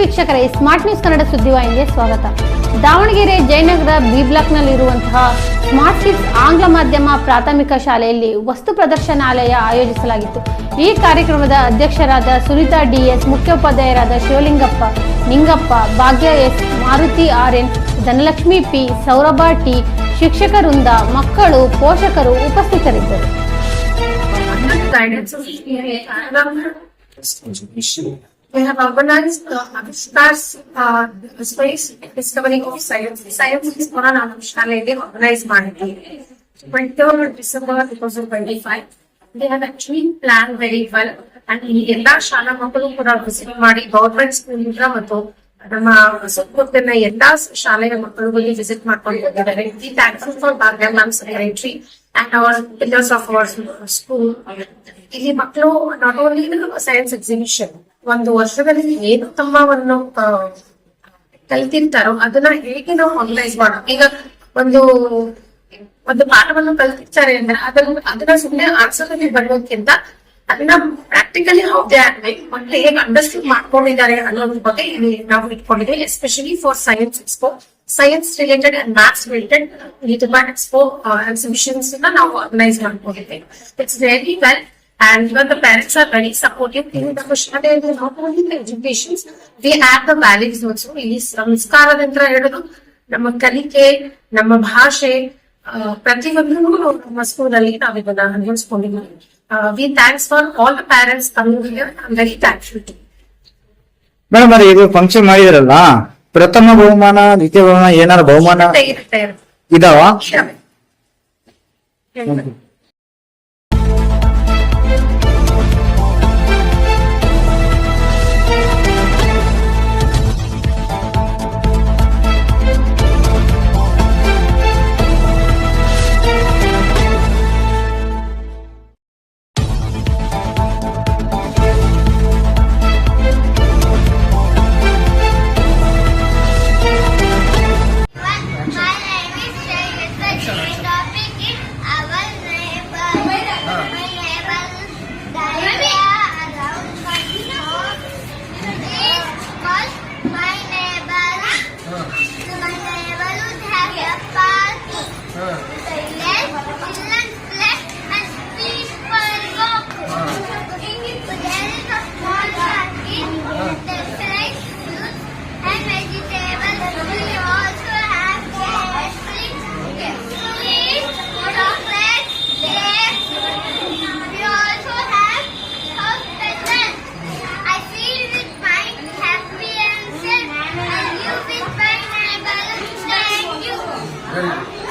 ವೀಕ್ಷಕರೇ, smart news Kannada ಸುದ್ದಿವಾಹಿನಿಗೆ ಸ್ವಾಗತ. ದಾವಣಗೆರೆ ಜಯನಗರ ಬಿ ಬ್ಲಾಕ್ನಲ್ಲಿರುವಂತಹ ಸ್ಮಾರ್ಟ್ ಕಿಡ್ಸ್ ಆಂಗ್ಲ ಮಾಧ್ಯಮ ಪ್ರಾಥಮಿಕ ಶಾಲೆಯಲ್ಲಿ ವಸ್ತು ಪ್ರದರ್ಶನಾಲಯ ಆಯೋಜಿಸಲಾಗಿತ್ತು. ಈ ಕಾರ್ಯಕ್ರಮದ ಅಧ್ಯಕ್ಷರಾದ ಸುನೀತಾ ಡಿಎಸ್, ಮುಖ್ಯೋಪಾಧ್ಯಾಯರಾದ Shivalingappa, Ningappa, Bhagya S, Maruti RN, Dhanalakshmi P, Saurabha T, ಶಿಕ್ಷಕ ವೃಂದ, ಮಕ್ಕಳು, ಪೋಷಕರು ಉಪಸ್ಥಿತರಿದ್ದರು. We have organized the Avistas space discovering of science. Science is one of the organized ಮಾಡಿದ್ದೀವಿ. 23rd December 2025. They have actually planned very well. And ಈ ಎಲ್ಲಾ ಶಾಲಾ ಮಕ್ಕಳು ಕೂಡ ವಿಸಿಟ್ ಮಾಡಿ ಗವರ್ಮೆಂಟ್ ಸ್ಕೂಲ್ ಇಂದ ಮತ್ತು ನಮ್ಮ ಸುತ್ತಮುತ್ತಲಿನ ಎಲ್ಲಾ ಶಾಲೆಯ ಮಕ್ಕಳುಗಳಿಗೆ ವಿಸಿಟ್ ಮಾಡ್ಕೊಂಡು ಹೋಗಿದ್ದಾರೆ. We thankful for Bhagya ma'am secretary and our pillars of our school. ಇಲ್ಲಿ ಮಕ್ಕಳು ನಾಟ್ ಓನ್ಲಿ ಸೈನ್ಸ್ ಎಕ್ಸಿಬಿಷನ್, ಒಂದು ವರ್ಷದಲ್ಲಿ ಏನು ತಮ್ಮವನ್ನು ಕಲ್ತಿರ್ತಾರೋ ಅದನ್ನ ಹೇಗೆ ನಾವು ಆರ್ಗನೈಸ್ ಮಾಡೋದು. ಈಗ ಒಂದು ಪಾಠವನ್ನು ಕಲ್ತಿರ್ತಾರೆ ಅಂದ್ರೆ ಅದನ್ನ ಸುಮ್ಮನೆ ಆನ್ಸರ್ ಅಲ್ಲಿ ಬರೋದಕ್ಕಿಂತ ಅದನ್ನ ಪ್ರಾಕ್ಟಿಕಲಿ ಮತ್ತೆ ಹೇಗೆ ಅಂಡರ್ಸ್ಟ್ಯಾಂಡ್ ಮಾಡ್ಕೊಂಡಿದ್ದಾರೆ ಅನ್ನೋದ್ರ ಬಗ್ಗೆ ನಾವು ಇಟ್ಕೊಂಡಿದ್ದೀವಿ. Especially for science expo, science related and maths related ಈ ತುಂಬಾ ಎಕ್ಸ್ಪೋ ಎಕ್ಸಿಬಿಷನ್ಸ್ ನಾವು ಆರ್ಗನೈಸ್ ಮಾಡ್ಕೊಂಡಿದ್ದೇವೆ. It's very well. And when the parents are very supportive, in the question not only the education, we have the values also. ಇಲ್ಲಿ ಸಂಸ್ಕಾರದಿಂದ ಹಿಡಿದು ನಮ್ಮ ಕಲಿಕೆ, ನಮ್ಮ ಭಾಷೆ, ಪ್ರತಿಯೊಂದನ್ನು ನಮ್ಮ ಸ್ಕೂಲ್ ಅಲ್ಲಿ ನಾವು ಇದನ್ನ ಅನುಭವಿಸ್ಕೊಂಡಿದ್ದೀವಿ. We thanks for all the parents coming here. I am very thankful to madam. ಅದು ಇದು ಫಂಕ್ಷನ್ ಮಾಡಿದಿರಲ್ಲ, ಪ್ರಥಮ ಬಹುಮಾನ, ದ್ವಿತೀಯ ಬಹುಮಾನ, ಏನಾರ ಬಹುಮಾನ ಇದಾವ? Thank you.